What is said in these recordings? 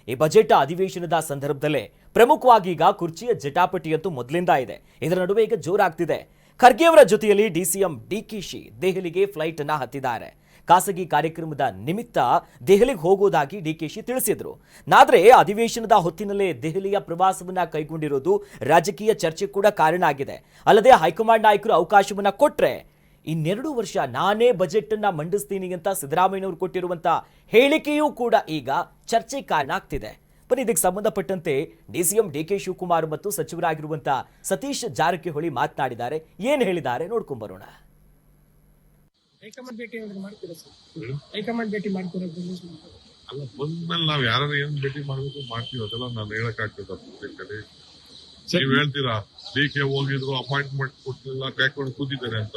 ಈ ಬಜೆಟ್ ಅಧಿವೇಶನದ ಸಂದರ್ಭದಲ್ಲೇ ಪ್ರಮುಖವಾಗಿ ಈಗ ಕುರ್ಚಿಯ ಜಟಾಪಟಿಯಂತೂ ಮೊದಲಿಂದ ಇದೆ. ಇದರ ನಡುವೆ ಈಗ ಜೋರಾಗ್ತಿದೆ. ಖರ್ಗೆ ಅವರ ಜೊತೆಯಲ್ಲಿ ಡಿಸಿಎಂ ಡಿಕೆಶಿ ದೆಹಲಿಗೆ ಫ್ಲೈಟ್ ಅನ್ನ ಹತ್ತಿದ್ದಾರೆ. ಖಾಸಗಿ ಕಾರ್ಯಕ್ರಮದ ನಿಮಿತ್ತ ದೆಹಲಿಗೆ ಹೋಗೋದಾಗಿ ಡಿಕೆಶಿ ತಿಳಿಸಿದ್ರು. ಆದ್ರೆ ಅಧಿವೇಶನದ ಹೊತ್ತಿನಲ್ಲೇ ದೆಹಲಿಯ ಪ್ರವಾಸವನ್ನ ಕೈಗೊಂಡಿರೋದು ರಾಜಕೀಯ ಚರ್ಚೆ ಕೂಡ ಕಾರಣ ಆಗಿದೆ. ಅಲ್ಲದೆ ಹೈಕಮಾಂಡ್ ನಾಯಕರು ಅವಕಾಶವನ್ನ ಕೊಟ್ರೆ ಇನ್ನೆರಡು ವರ್ಷ ನಾನೇ ಬಜೆಟ್ ಅನ್ನ ಮಂಡಿಸ್ತೀನಿ ಅಂತ ಸಿದ್ದರಾಮಯ್ಯನವರು ಕೊಟ್ಟಿರುವಂತ ಹೇಳಿಕೆಯೂ ಕೂಡ ಈಗ ಚರ್ಚೆ ಕಾರಣ ಆಗ್ತಿದೆ. ಬನ್ನಿ ಇದಕ್ಕೆ ಸಂಬಂಧಪಟ್ಟಂತೆ ಡಿಸಿಎಂ ಡಿಕೆ ಶಿವಕುಮಾರ್ ಮತ್ತು ಸಚಿವರಾಗಿರುವಂತಹ ಸತೀಶ್ ಜಾರಕಿಹೊಳಿ ಮಾತನಾಡಿದ್ದಾರೆ. ಏನ್ ಹೇಳಿದ್ದಾರೆ ನೋಡ್ಕೊಂಡ್ ಬರೋಣ. ಹೈಕಮಾಂಡ್ ಭೇಟಿ ಮಾಡ್ತೀರಾ ಸರ್? ಹೈಕಮಾಂಡ್ ಭೇಟಿ ಮಾಡ್ತೀರಾ? ಅಲ್ಲ, ಬಂದ್ಮೇಲೆ ನಾವ್ ಯಾರು ಏನ್ ಭೇಟಿ ಮಾಡ್ಬೇಕು ಮಾಡ್ತೀವಿ, ಅದೆಲ್ಲ ನಾನು ಹೇಳಕ್ ಆಗ್ತದ? ನೀವ್ ಹೇಳ್ತೀರಾ ಡಿ ಕೆ ಹೋಗಿದ್ರು, ಅಪಾಯಿಂಟ್ಮೆಂಟ್ ಕೊಟ್ಟಿಲ್ಲ, ಕಾಯ್ಕೊಂಡು ಕೂತಿದ್ದಾರೆ ಅಂತ.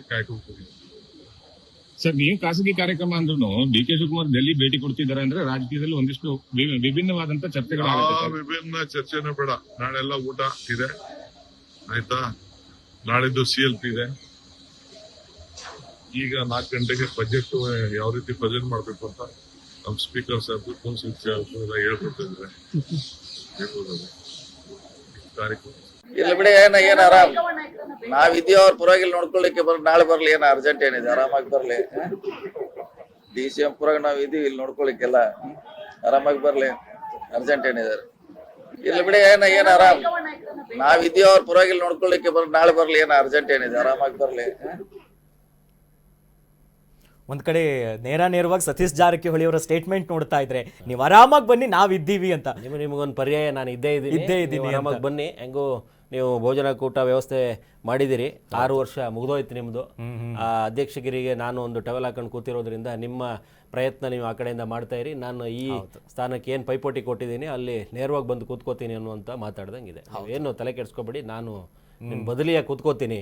ಕಾಯ್ಕೊಂಡು ಕೂತಿದ್ದಾರೆ ಸರ್. ನೀವು ಖಾಸಗಿ ಕಾರ್ಯಕ್ರಮ ಅಂದ್ರೂ ಡಿ ಕೆ ಶಿವಕುಮಾರ್ ಡೆಲ್ಲಿ ಭೇಟಿ ಕೊಡ್ತಿದ್ದಾರೆ ಅಂದ್ರೆ ರಾಜಕೀಯದಲ್ಲಿ ಒಂದಿಷ್ಟು ವಿಭಿನ್ನವಾದಂತ ಚರ್ಚೆಗಳು. ವಿಭಿನ್ನ ಚರ್ಚೆನೇ ಬೇಡ. ನಾಳೆಲ್ಲ ಊಟ ಇದೆ, ಆಯ್ತಾ? ನಾಳಿದ್ದು CLP ಇದೆ. ಈಗ 4 ಗಂಟೆಗೆ ಬಜೆಟ್ ಯಾವ ರೀತಿ ಪ್ರೆಸೆಂಟ್ ಮಾಡ್ಬೇಕು ಅಂತ ನಮ್ ಸ್ಪೀಕರ್ ಸಾಹೇಬ್ ಎಲ್ಲ ಹೇಳ್ಕೊಡ್ತಿದ್ರೆ ಕಾರ್ಯಕ್ರಮ ಇಲ್ಲಿ ಬಿಡಿ. ಏನ್ ಆರಾಮ್ ನಾವಿದ್ಯೋ ಅವ್ರ ಪರವಾಗಿಲ್ಲ ನೋಡ್ಕೊಳ್ಳಿಕ್ಕೆ ನಾಳೆ ಬರ್ಲಿ. ಏನ ಅರ್ಜೆಂಟ್ ಏನಿದೆ? ಆರಾಮಾಗಿ ಬರ್ಲಿ. DCM ಪರವಾಗಿ ನಾವ್ ಇದೀವಿ, ಇಲ್ಲಿ ನೋಡ್ಕೊಳ್ಳಿಕ್ಕೆಲ್ಲ ಆರಾಮಾಗಿ ಬರ್ಲಿ. ಅರ್ಜೆಂಟ್ ಏನಿದೆ? ಇಲ್ಲಿ ಬಿಡಿ. ಏನ್ ಆರಾಮ್ ನಾವಿದ್ಯೋ ಅವ್ರ ಪರವಾಗಿಲ್ಲ ನೋಡ್ಕೊಳ್ಳಿಕ್ಕೆ ನಾಳೆ ಬರ್ಲಿ. ಏನ ಅರ್ಜೆಂಟ್ ಏನಿದೆ? ಆರಾಮಾಗಿ ಬರ್ಲಿ. ಒಂದ್ ಕಡೆ ನೇರವಾಗಿ ಸತೀಶ್ ಜಾರಕಿಹೊಳಿ ಅವರ ಸ್ಟೇಟ್ಮೆಂಟ್ ನೋಡ್ತಾ ಇದ್ರೆ, ನೀವು ಆರಾಮಾಗಿ ಬನ್ನಿ, ನಾವಿದ್ದೀವಿ ಅಂತ. ನಿಮಗೊಂದು ಪರ್ಯಾಯ, ನಾನು ಇದ್ದೇ ಇದ್ದೀನಿ, ಆರಾಮಾಗಿ ಬನ್ನಿ. ಹೆಂಗೋ ನೀವು ಭೋಜನ ಕೂಟ ವ್ಯವಸ್ಥೆ ಮಾಡಿದಿರಿ, 6 ವರ್ಷ ಮುಗಿದೋಯ್ತು ನಿಮ್ದು. ಆ ಅಧ್ಯಕ್ಷಗಿರಿಗೆ ನಾನು ಒಂದು ಟವೆಲ್ ಹಾಕೊಂಡು ಕೂತಿರೋದ್ರಿಂದ ನಿಮ್ಮ ಪ್ರಯತ್ನ ನೀವು ಆ ಕಡೆಯಿಂದ ಮಾಡ್ತಾ ಇರಿ. ನಾನು ಈ ಸ್ಥಾನಕ್ಕೆ ಏನು ಪೈಪೋಟಿ ಕೊಟ್ಟಿದ್ದೀನಿ ಅಲ್ಲಿ ನೇರವಾಗಿ ಬಂದು ಕೂತ್ಕೋತೀನಿ ಅನ್ನುವಂಥ ಮಾತಾಡ್ದಂಗಿದೆ. ಏನು ತಲೆ ಕೆಡಿಸ್ಕೊಬೇಡಿ, ನಾನು ನಿಮ್ಮ ಬದಲಿಯಾಗಿ ಕೂತ್ಕೋತೀನಿ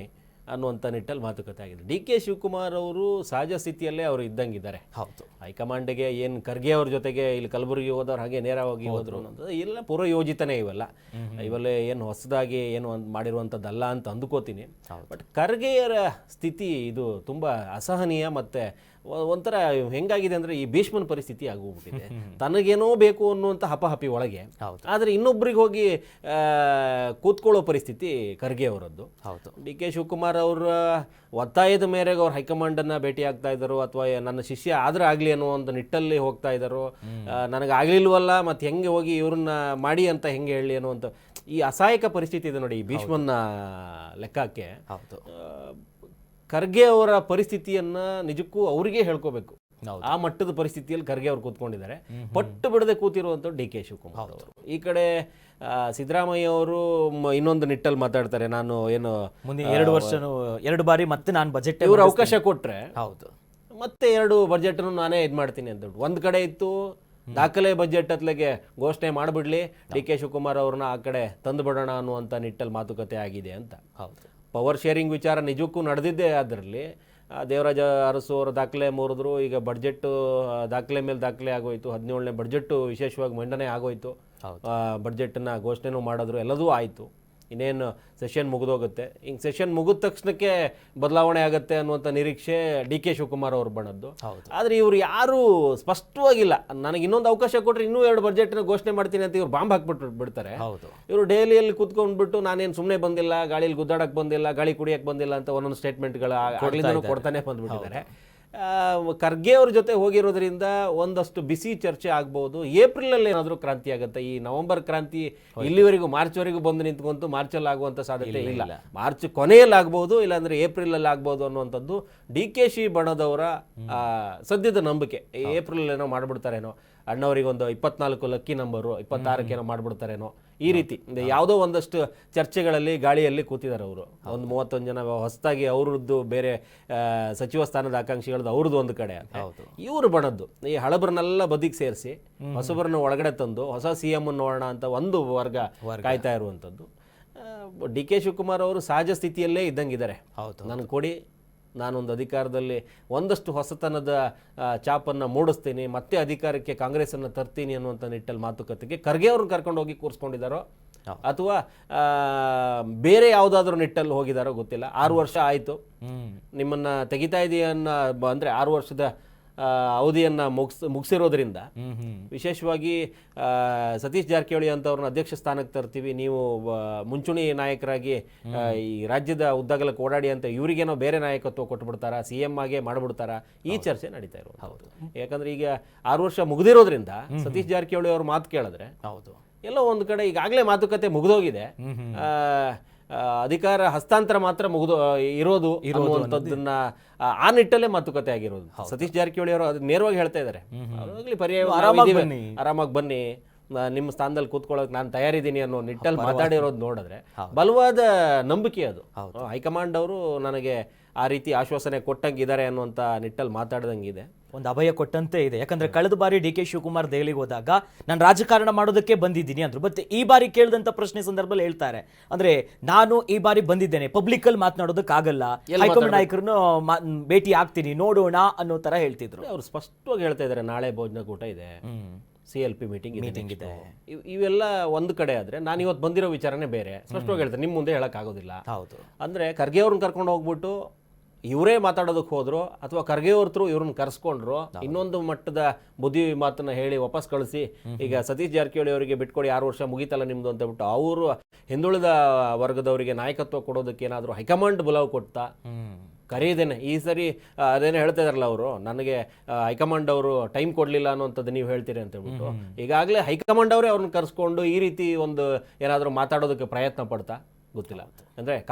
ಅನ್ನುವಂಥ ನಿಟ್ಟಲ್ಲಿ ಮಾತುಕತೆ ಆಗಿದೆ. ಡಿ ಕೆ ಶಿವಕುಮಾರ್ ಅವರು ಸಹಜ ಸ್ಥಿತಿಯಲ್ಲೇ ಅವರು ಇದ್ದಂಗಿದ್ದಾರೆ. ಹೌದು, ಹೈಕಮಾಂಡ್ಗೆ ಏನು ಖರ್ಗೆ ಅವ್ರ ಜೊತೆಗೆ ಇಲ್ಲಿ ಕಲಬುರಗಿ ಹೋದವ್ರು ಹಾಗೆ ನೇರವಾಗಿ ಹೋದ್ರು ಅನ್ನೋದು ಇಲ್ಲ, ಪೂರ್ವಯೋಜಿತನೇ ಇವೆಲ್ಲ ಏನು ಹೊಸದಾಗಿ ಏನು ಮಾಡಿರುವಂಥದ್ದಲ್ಲ ಅಂತ ಅಂದ್ಕೋತೀನಿ. ಬಟ್ ಖರ್ಗೆಯರ ಸ್ಥಿತಿ ಇದು ತುಂಬ ಅಸಹನೀಯ. ಮತ್ತು ಒಂಥರ ಹೆಂಗಾಗಿದೆ ಅಂದರೆ ಈ ಭೀಷ್ಮನ ಪರಿಸ್ಥಿತಿ ಆಗೋಗ್ಬಿಟ್ಟಿದೆ. ತನಗೇನೋ ಬೇಕು ಅನ್ನುವಂಥ ಹಪಹಪಿ ಒಳಗೆ, ಆದರೆ ಇನ್ನೊಬ್ರಿಗೆ ಹೋಗಿ ಕೂತ್ಕೊಳ್ಳೋ ಪರಿಸ್ಥಿತಿ ಖರ್ಗೆ ಅವರದ್ದು. ಹೌದು, ಡಿ ಕೆ ಶಿವಕುಮಾರ್ ಅವರ ಒತ್ತಾಯದ ಮೇರೆಗೆ ಅವ್ರು ಹೈಕಮಾಂಡನ್ನು ಭೇಟಿ ಆಗ್ತಾ ಇದ್ದಾರೋ ಅಥವಾ ನನ್ನ ಶಿಷ್ಯ ಆದ್ರೆ ಆಗಲಿ ಅನ್ನೋ ಒಂದು ನಿಟ್ಟಲ್ಲಿ ಹೋಗ್ತಾ ಇದ್ದಾರೋ, ನನಗಾಗಲಿಲ್ವಲ್ಲ ಮತ್ತು ಹೆಂಗೆ ಹೋಗಿ ಇವ್ರನ್ನ ಮಾಡಿ ಅಂತ ಹೆಂಗೆ ಹೇಳಿ ಅನ್ನುವಂಥ ಈ ಅಸಹಾಯಕ ಪರಿಸ್ಥಿತಿ ಇದೆ ನೋಡಿ ಈ ಭೀಷ್ಮನ್ನ ಲೆಕ್ಕಕ್ಕೆ. ಹೌದು, ಖರ್ಗೆ ಅವರ ಪರಿಸ್ಥಿತಿಯನ್ನ ನಿಜಕ್ಕೂ ಅವರಿಗೆ ಹೇಳ್ಕೋಬೇಕು. ಆ ಮಟ್ಟದ ಪರಿಸ್ಥಿತಿಯಲ್ಲಿ ಖರ್ಗೆ ಅವ್ರು ಕೂತ್ಕೊಂಡಿದ್ದಾರೆ. ಪಟ್ಟು ಬಿಡದೆ ಕೂತಿರುವಂತ ಡಿ ಕೆ ಶಿವಕುಮಾರ್ ಅವರು. ಈ ಕಡೆ ಸಿದ್ದರಾಮಯ್ಯ ಅವರು ಇನ್ನೊಂದು ನಿಟ್ಟಲ್ಲಿ ಮಾತಾಡ್ತಾರೆ. ನಾನು ಏನು ಮುಂದೆ 2 ಬಾರಿ ಮತ್ತೆ ನಾನು ಬಜೆಟ್ ಇವರು ಅವಕಾಶ ಕೊಟ್ರೆ ಹೌದು ಮತ್ತೆ 2 ಬಜೆಟ್ ನಾನೇ ಇದು ಮಾಡ್ತೀನಿ ಅಂತ. ಒಂದ್ ಕಡೆ ಇತ್ತು ದಾಖಲೆ ಬಜೆಟ್ ಅತ್ಲೆಗೆ ಘೋಷಣೆ ಮಾಡಿಬಿಡ್ಲಿ, ಡಿ ಕೆ ಶಿವಕುಮಾರ್ ಅವ್ರನ್ನ ಆ ಕಡೆ ತಂದು ಬಿಡೋಣ ಅನ್ನುವಂಥ ನಿಟ್ಟಲ್ಲಿ ಮಾತುಕತೆ ಆಗಿದೆ ಅಂತ. ಹೌದು, ಪವರ್ ಶೇರಿಂಗ್ ವಿಚಾರ ನಿಜಕ್ಕೂ ನಡೆದಿದ್ದೇ. ಅದರಲ್ಲಿ ದೇವರಾಜ ಅರಸು ಅವರ ದಾಖಲೆ ಮುರಿದ್ರು. ಈಗ ಬಡ್ಜೆಟ್ ದಾಖಲೆ ಮೇಲೆ ದಾಖಲೆ ಆಗೋಯ್ತು. 17ನೇ ಬಡ್ಜೆಟ್ಟು ವಿಶೇಷವಾಗಿ ಮಂಡನೆ ಆಗೋಯ್ತು. ಬಡ್ಜೆಟನ್ನು ಘೋಷಣೆನೂ ಮಾಡಿದ್ರು, ಎಲ್ಲದೂ ಆಯಿತು. ಇನ್ನೇನು ಸೆಷನ್ ಮುಗಿದೋಗುತ್ತೆ. ಹಿಂಗೆ ಸೆಷನ್ ಮುಗಿದ ತಕ್ಷಣಕ್ಕೆ ಬದಲಾವಣೆ ಆಗುತ್ತೆ ಅನ್ನುವಂಥ ನಿರೀಕ್ಷೆ ಡಿ ಕೆ ಶಿವಕುಮಾರ್ ಅವ್ರು ಬಣ್ಣದ್ದು. ಆದರೆ ಇವರು ಯಾರೂ ಸ್ಪಷ್ಟವಾಗಿಲ್ಲ. ನನಗೆ ಇನ್ನೊಂದು ಅವಕಾಶ ಕೊಟ್ಟರೆ ಇನ್ನೂ 2 ಬಜೆಟ್ನ ಘೋಷಣೆ ಮಾಡ್ತೀನಿ ಅಂತ ಇವ್ರು ಬಾಂಬ್ ಹಾಕ್ಬಿಟ್ಟು ಬಿಡ್ತಾರೆ. ಇವರು ಡೈಲಿಯಲ್ಲಿ ಕೂತ್ಕೊಂಡ್ಬಿಟ್ಟು ನಾನೇನು ಸುಮ್ಮನೆ ಬಂದಿಲ್ಲ, ಗಾಳಿಯಲ್ಲಿ ಗುದ್ದಾಡಕ್ಕೆ ಬಂದಿಲ್ಲ, ಗಾಳಿ ಕುಡಿಯಕ್ಕೆ ಬಂದಿಲ್ಲ ಅಂತ ಒಂದೊಂದು ಸ್ಟೇಟ್ಮೆಂಟ್ಗಳು ಆಗ್ಲಿಂದನೂ ಕೊಡ್ತಾನೆ ಬಂದ್ಬಿಟ್ಟಿದ್ದಾರೆ. ಖರ್ಗೆ ಅವ್ರ ಜೊತೆ ಹೋಗಿರೋದ್ರಿಂದ ಒಂದಷ್ಟು ಬಿಸಿ ಚರ್ಚೆ ಆಗ್ಬಹುದು. ಏಪ್ರಿಲಲ್ಲಿ ಏನಾದರೂ ಕ್ರಾಂತಿ ಆಗುತ್ತೆ. ಈ ನವೆಂಬರ್ ಕ್ರಾಂತಿ ಇಲ್ಲಿವರೆಗೂ ಮಾರ್ಚ್ವರೆಗೂ ಬಂದು ನಿಂತ್ಕೊಂತು ಮಾರ್ಚಲ್ಲಿ ಆಗುವಂಥ ಸಾಧ್ಯತೆ ಇಲ್ಲ. ಮಾರ್ಚ್ ಕೊನೆಯಲ್ಲಿ ಆಗ್ಬಹುದು, ಇಲ್ಲಾಂದ್ರೆ ಏಪ್ರಿಲಲ್ಲಿ ಆಗ್ಬಹುದು ಅನ್ನುವಂಥದ್ದು ಡಿ ಕೆ ಶಿ ಬಣದವರ ಸದ್ಯದ ನಂಬಿಕೆ. ಏಪ್ರಿಲ್ ಏನೋ ಮಾಡ್ಬಿಡ್ತಾರೇನೋ, ಅಣ್ಣವರಿಗೆ ಒಂದು 24 ಲಕ್ಕಿ ನಂಬರು, 26ಕ್ಕೆ ಏನೋ ಮಾಡ್ಬಿಡ್ತಾರೇನೋ, ಈ ರೀತಿ ಯಾವುದೋ ಒಂದಷ್ಟು ಚರ್ಚೆಗಳಲ್ಲಿ ಗಾಳಿಯಲ್ಲಿ ಕೂತಿದ್ದಾರೆ ಅವರು. ಒಂದು 31 ಜನ ಹೊಸದಾಗಿ ಅವ್ರದ್ದು ಬೇರೆ ಸಚಿವ ಸ್ಥಾನದ ಆಕಾಂಕ್ಷಿಗಳದ್ದು ಅವ್ರದ್ದು ಒಂದು ಕಡೆ. ಇವರು ಬಣದ್ದು ಈ ಹಳಬರನ್ನೆಲ್ಲ ಬದಿಗೆ ಸೇರಿಸಿ ಹೊಸಬರನ್ನ ಒಳಗಡೆ ತಂದು ಹೊಸ CM ನೋಡೋಣ ಅಂತ ಒಂದು ವರ್ಗ ಕಾಯ್ತಾ ಇರುವಂಥದ್ದು. ಡಿ ಕೆ ಶಿವಕುಮಾರ್ ಅವರು ಸಹಜ ಸ್ಥಿತಿಯಲ್ಲೇ ಇದ್ದಂಗಿದ್ದಾರೆ. ನನಗೆ ಕೊಡಿ, ನಾನೊಂದು ಅಧಿಕಾರದಲ್ಲಿ ಒಂದಷ್ಟು ಹೊಸತನದ ಚಾಪನ್ನು ಮೂಡಿಸ್ತೀನಿ, ಮತ್ತೆ ಅಧಿಕಾರಕ್ಕೆ ಕಾಂಗ್ರೆಸ್ಸನ್ನು ತರ್ತೀನಿ ಅನ್ನುವಂಥ ನಿಟ್ಟಲ್ಲಿ ಮಾತುಕತೆಗೆ ಖರ್ಗೆ ಅವ್ರನ್ನ ಕರ್ಕೊಂಡು ಹೋಗಿ ಕೂರಿಸ್ಕೊಂಡಿದ್ದಾರೋ ಅಥವಾ ಬೇರೆ ಯಾವುದಾದ್ರೂ ನಿಟ್ಟಲ್ಲಿ ಹೋಗಿದಾರೋ ಗೊತ್ತಿಲ್ಲ. 6 ವರ್ಷ ಆಯಿತು, ನಿಮ್ಮನ್ನು ತೆಗಿತಾ ಇದೆಯನ್ನ ಅಂದರೆ 6 ವರ್ಷದ ಅವಧಿಯನ್ನು ಮುಗಿಸಿರೋದ್ರಿಂದ ವಿಶೇಷವಾಗಿ ಸತೀಶ್ ಜಾರಕಿಹೊಳಿ ಅಂತವ್ರನ್ನ ಅಧ್ಯಕ್ಷ ಸ್ಥಾನಕ್ಕೆ ತರ್ತೀವಿ, ನೀವು ಮುಂಚೂಣಿ ನಾಯಕರಾಗಿ ಈ ರಾಜ್ಯದ ಉದ್ದಗಲಕ್ಕೆ ಓಡಾಡಿ ಅಂತ ಇವರಿಗೇನೋ ಬೇರೆ ನಾಯಕತ್ವ ಕೊಟ್ಬಿಡ್ತಾರಾ, CM ಆಗೇ ಮಾಡ್ಬಿಡ್ತಾರಾ, ಈ ಚರ್ಚೆ ನಡೀತಾ ಇರೋದು. ಹೌದು, ಯಾಕಂದ್ರೆ ಈಗ 6 ವರ್ಷ ಮುಗಿದಿರೋದ್ರಿಂದ ಸತೀಶ್ ಜಾರಕಿಹೊಳಿ ಅವ್ರ ಮಾತು ಕೇಳಿದ್ರೆ ಹೌದು ಎಲ್ಲೋ ಒಂದು ಕಡೆ ಈಗಾಗಲೇ ಮಾತುಕತೆ ಮುಗಿದೋಗಿದೆ, ಅಧಿಕಾರ ಹಸ್ತಾಂತರ ಮಾತ್ರ ಇರೋದು ಅನ್ನುವಂಥದ್ದನ್ನ ಆ ನಿಟ್ಟಲ್ಲೇ ಮಾತುಕತೆ ಆಗಿರೋದು. ಸತೀಶ್ ಜಾರಕಿಹೊಳಿ ಅವರು ಅದು ನೇರವಾಗಿ ಹೇಳ್ತಾ ಇದ್ದಾರೆ, ಪರ್ಯಾಯ ಆರಾಮಾಗಿ ಬನ್ನಿ, ನಿಮ್ಮ ಸ್ಥಾನದಲ್ಲಿ ಕೂತ್ಕೊಳ್ಳೋಕೆ ನಾನು ತಯಾರಿದ್ದೀನಿ ಅನ್ನೋ ನಿಟ್ಟಲ್ಲಿ ಮಾತಾಡಿರೋದು ನೋಡಿದ್ರೆ ಬಲವಾದ ನಂಬಿಕೆ ಅದು. ಹೈಕಮಾಂಡ್ ಅವರು ನನಗೆ ಆ ರೀತಿ ಆಶ್ವಾಸನೆ ಕೊಟ್ಟಂಗಿದ್ದಾರೆ ಅನ್ನುವಂಥ ನಿಟ್ಟಲ್ಲಿ ಮಾತಾಡ್ದಂಗಿದೆ, ಒಂದು ಅಭಯ ಕೊಟ್ಟಂತೆ ಇದೆ. ಯಾಕಂದ್ರೆ ಕಳೆದ ಬಾರಿ DK ಶಿವಕುಮಾರ್ ದೆಹಲಿಗೆ ಹೋದಾಗ ನಾನು ರಾಜಕಾರಣ ಮಾಡೋದಕ್ಕೆ ಬಂದಿದ್ದೀನಿ ಅಂದ್ರು. ಮತ್ತೆ ಈ ಬಾರಿ ಕೇಳಿದಂತ ಪ್ರಶ್ನೆ ಸಂದರ್ಭದಲ್ಲಿ ಹೇಳ್ತಾರೆ, ಅಂದ್ರೆ ನಾನು ಈ ಬಾರಿ ಬಂದಿದ್ದೇನೆ, ಪಬ್ಲಿಕ್ ಅಲ್ಲಿ ಮಾತನಾಡೋದಕ್ಕಾಗಲ್ಲ, ಹೈಕಮಾಂಡ್ ನಾಯಕರನ್ನು ಭೇಟಿ ಆಗ್ತೀನಿ, ನೋಡೋಣ ಅನ್ನೋ ತರ ಹೇಳ್ತಿದ್ರು. ಅವ್ರು ಸ್ಪಷ್ಟವಾಗಿ ಹೇಳ್ತಾ ಇದ್ದಾರೆ, ನಾಳೆ ಭೋಜನಕೂಟ ಇದೆ, CLP ಮೀಟಿಂಗ್ ಇದೆ, ಇವೆಲ್ಲ ಒಂದು ಕಡೆ ಆದ್ರೆ ನಾನು ಇವತ್ತು ಬಂದಿರೋ ವಿಚಾರನೇ ಬೇರೆ ಸ್ಪಷ್ಟವಾಗಿ ಹೇಳ್ತಾರೆ, ನಿಮ್ಮ ಮುಂದೆ ಹೇಳಕ್ ಆಗೋದಿಲ್ಲ. ಹೌದು, ಅಂದ್ರೆ ಖರ್ಗೆ ಅವ್ರನ್ನ ಕರ್ಕೊಂಡು ಹೋಗ್ಬಿಟ್ಟು ಇವರೇ ಮಾತಾಡೋದಕ್ಕೆ ಹೋದ್ರು ಅಥವಾ ಖರ್ಗೆ ಅವ್ರ ಥ್ರೂ ಇವ್ರನ್ನ ಕರ್ಸ್ಕೊಂಡ್ರು, ಇನ್ನೊಂದು ಮಟ್ಟದ ಬುದ್ಧಿ ಮಾತನ್ನ ಹೇಳಿ ವಾಪಸ್ ಕಳಿಸಿ ಈಗ ಸತೀಶ್ ಜಾರಕಿಹೊಳಿ ಅವರಿಗೆ ಬಿಟ್ಕೊಡಿ 6 ವರ್ಷ ಮುಗಿತಲ್ಲ ನಿಮ್ದು ಅಂತ ಬಿಟ್ಟು ಅವರು ಹಿಂದುಳಿದ ವರ್ಗದವರಿಗೆ ನಾಯಕತ್ವ ಕೊಡೋದಕ್ಕೆ ಏನಾದರೂ ಹೈಕಮಾಂಡ್ ಬುಲಾವ್ ಕೊಡ್ತಾ ಕರೆಯದೇನೆ ಈ ಸರಿ ಅದೇನೋ ಹೇಳ್ತಾ ಇದಾರಲ್ಲ ಅವರು, ನನಗೆ ಹೈಕಮಾಂಡ್ ಅವರು ಟೈಮ್ ಕೊಡಲಿಲ್ಲ ಅನ್ನೋಂಥದ್ದು ನೀವು ಹೇಳ್ತೀರಿ ಅಂತ ಹೇಳ್ಬಿಟ್ಟು ಈಗಾಗಲೇ ಹೈಕಮಾಂಡ್ ಅವರೇ ಅವ್ರನ್ನ ಕರ್ಸ್ಕೊಂಡು ಈ ರೀತಿ ಒಂದು ಏನಾದರೂ ಮಾತಾಡೋದಕ್ಕೆ ಪ್ರಯತ್ನ ಪಡ್ತಾ ಗೊತ್ತಿಲ್ಲ.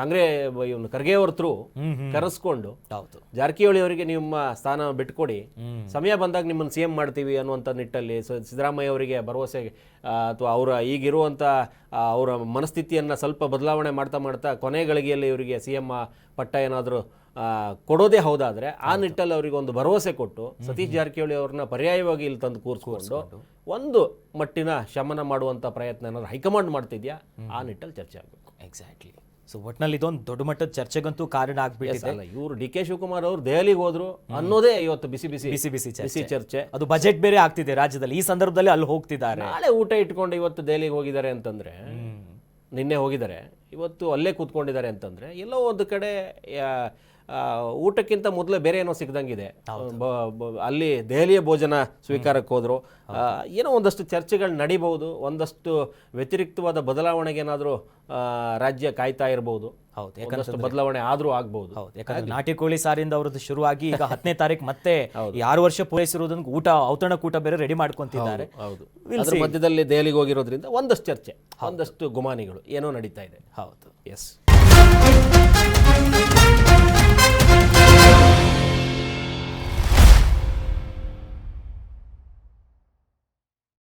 ಅಂದ್ರೆ ಇವನು ಖರ್ಗೆ ಅವ್ರ ಥ್ರೂ ಕರೆಸ್ಕೊಂಡು ಜಾರಕಿಹೊಳಿ ಅವರಿಗೆ ನಿಮ್ಮ ಸ್ಥಾನ ಬಿಟ್ಕೊಡಿ, ಸಮಯ ಬಂದಾಗ ನಿಮ್ಮನ್ನು CM ಮಾಡ್ತೀವಿ ಅನ್ನುವಂಥ ನಿಟ್ಟಲ್ಲಿ ಸಿದ್ದರಾಮಯ್ಯ ಅವರಿಗೆ ಭರವಸೆ ಅಥವಾ ಅವರ ಈಗಿರುವಂಥ ಅವರ ಮನಸ್ಥಿತಿಯನ್ನು ಸ್ವಲ್ಪ ಬದಲಾವಣೆ ಮಾಡ್ತಾ ಕೊನೆ ಗಳಿಗೆಯಲ್ಲಿ ಇವರಿಗೆ CM ಪಟ್ಟ ಏನಾದರೂ ಕೊಡೋದೇ ಹೌದಾದ್ರೆ ಆ ನಿಟ್ಟಲ್ಲಿ ಅವರಿಗೆ ಒಂದು ಭರವಸೆ ಕೊಟ್ಟು ಸತೀಶ್ ಜಾರಕಿಹೊಳಿ ಅವ್ರನ್ನ ಪರ್ಯಾಯವಾಗಿ ಇಲ್ಲಿ ತಂದು ಕೂರಿಸ್ಕೊಂಡು ಒಂದು ಮಟ್ಟಿನ ಶಮನ ಮಾಡುವಂಥ ಪ್ರಯತ್ನ ಏನಾದ್ರು ಹೈಕಮಾಂಡ್ ಮಾಡ್ತಿದ್ಯಾ, ಆ ನಿಟ್ಟಲ್ಲಿ ಚರ್ಚೆ ಆಗಬೇಕು. ಎಕ್ಸಾಕ್ಟ್ಲಿ. ಸೊ ಒಟ್ನಲ್ಲಿ ಇದೊಂದು ದೊಡ್ಡ ಮಟ್ಟದ ಚರ್ಚೆಗಂತೂ ಕಾರಣ ಆಗ್ಬಿಟ್ಟಿದೆ. ಇವರು DK ಶಿವಕುಮಾರ್ ಅವರು ದೆಹಲಿಗೆ ಹೋದ್ರು ಅನ್ನೋದೇ ಇವತ್ತು ಬಿಸಿ ಚರ್ಚೆ. ಅದು ಬಜೆಟ್ ಬೇರೆ ಆಗ್ತಿದೆ ರಾಜ್ಯದಲ್ಲಿ, ಈ ಸಂದರ್ಭದಲ್ಲಿ ಅಲ್ಲಿ ಹೋಗ್ತಿದ್ದಾರೆ. ನಾಳೆ ಊಟ ಇಟ್ಕೊಂಡು ಇವತ್ತು ದೆಹಲಿಗೆ ಹೋಗಿದ್ದಾರೆ ಅಂತಂದ್ರೆ, ನಿನ್ನೆ ಹೋಗಿದ್ದಾರೆ, ಇವತ್ತು ಅಲ್ಲೇ ಕೂತ್ಕೊಂಡಿದ್ದಾರೆ ಅಂತಂದ್ರೆ ಎಲ್ಲೋ ಒಂದು ಕಡೆ ಊಟಕ್ಕಿಂತ ಮೊದಲೇ ಬೇರೆ ಏನೋ ಸಿಗ್ದಂಗಿದೆ. ಅಲ್ಲಿ ದೆಹಲಿಯ ಭೋಜನ ಸ್ವೀಕಾರಕ್ಕೆ ಹೋದ್ರು, ಏನೋ ಒಂದಷ್ಟು ಚರ್ಚೆಗಳು ನಡೀಬಹುದು, ಒಂದಷ್ಟು ವ್ಯತಿರಿಕ್ತವಾದ ಬದಲಾವಣೆಗೆ ಏನಾದರೂ ರಾಜ್ಯ ಕಾಯ್ತಾ ಇರಬಹುದು. ಹೌದು, ಯಾಕಂದ್ರೆ ಬದಲಾವಣೆ ಆದ್ರೂ ಆಗ್ಬಹುದು. ಹೌದು, ಯಾಕಂದ್ರೆ ನಾಟಿ ಕೋಳಿ ಸಾರಿಂದ ಅವ್ರದ್ದು ಶುರುವಾಗಿ ಈಗ 10ನೇ ತಾರೀಕು ಮತ್ತೆ 6 ವರ್ಷ ಪೂರೈಸಿರೋದನ್ನ ಔತಣಕೂಟ ಬೇರೆ ರೆಡಿ ಮಾಡ್ಕೊಂತಿದ್ದಾರೆ. ಹೌದು, ಅದ್ರ ಮಧ್ಯದಲ್ಲಿ ದೆಹಲಿಗೆ ಹೋಗಿರೋದ್ರಿಂದ ಒಂದಷ್ಟು ಚರ್ಚೆ, ಒಂದಷ್ಟು ಗುಮಾನಿಗಳು ಏನೋ ನಡೀತಾ ಇದೆ. ಹೌದು, ಎಸ್.